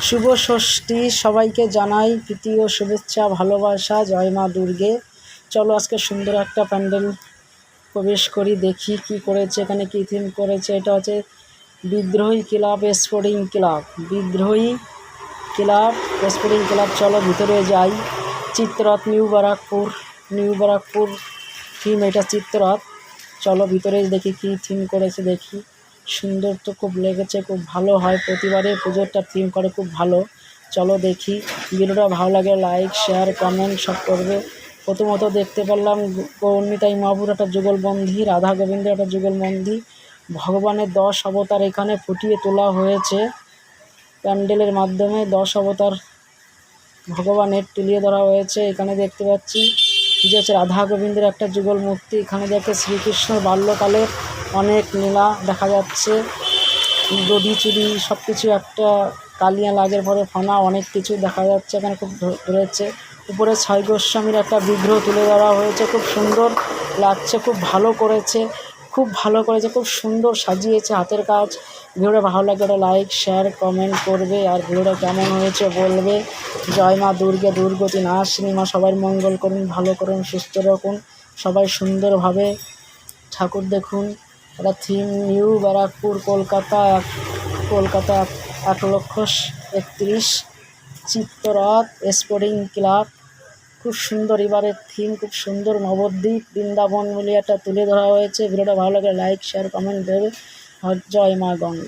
শুভ ষষ্ঠী সবাইকে জানাই প্রীতি ও শুভেচ্ছা ভালোবাসা। জয় মা দুর্গে। চলো আজকে সুন্দর একটা প্যান্ডেল প্রবেশ করি, দেখি কি করেছে, এখানে কি থিম করেছে। এটা হচ্ছে বিদ্রোহী ক্লাব স্পোর্টিং ক্লাব, বিদ্রোহী ক্লাব স্পোর্টিং ক্লাব। চলো ভিতরে যাই। চিত্ররথ নিউ ব্যারাকপুর থিম এটা চিত্ররথ। চলো ভিতরে দেখি কি থিম করেছে, দেখি। সুন্দর তো খুব লেগেছে, খুব ভালো হয় প্রতিবারে পুজোরটা থিম করে খুব ভালো। চলো দেখি। ভিডিওটা ভালো লাগে লাইক শেয়ার কমেন্ট সব করবে। প্রথমত দেখতে পারলাম গৌরনিতাই মহাপুর একটা যুগলবন্দী, রাধা গোবিন্দের একটা যুগলবন্দী, ভগবানের 10 অবতার এখানে ফুটিয়ে তোলা হয়েছে প্যান্ডেলের মাধ্যমে। 10 অবতার ভগবানের তুলিয়ে ধরা হয়েছে। এখানে দেখতে পাচ্ছি যে হচ্ছে রাধা গোবিন্দের একটা যুগল মূর্তি। এখানে দেখে শ্রীকৃষ্ণর বাল্যকালের অনেক লীলা দেখা যাচ্ছে, দড়ি চুড়ি সব কিছু, একটা কালিয়া লাগের পরে ফনা, অনেক কিছু দেখা যাচ্ছে এখানে, খুব ধরেছে। উপরে 6 গোস্বামীর একটা বিগ্রহ তুলে ধরা হয়েছে, খুব সুন্দর লাগছে, খুব ভালো করেছে, খুব সুন্দর সাজিয়েছে, হাতের কাজ। ভিডিওটা ভালো লাগে একটা লাইক শেয়ার কমেন্ট করবে, আর ভিডিওটা কেমন হয়েছে বলবে। জয় মা দুর্গে, দুর্গতি নাশিনী মা সবার মঙ্গল করুন, ভালো করুন, সুস্থ রাখুন, সবাই সুন্দরভাবে ঠাকুর দেখুন। এটা theme New Barrackpore, Kolkata 1,31,000। Chitrarath sporting club, খুব সুন্দর এবারের থিম, খুব সুন্দর। নবদ্বীপ বৃন্দাবন মিলিয়ে একটা তুলে ধরা হয়েছে। ভিডিওটা ভালো লাগে লাইক শেয়ার কমেন্ট দেবে। জয় মা গঙ্গা।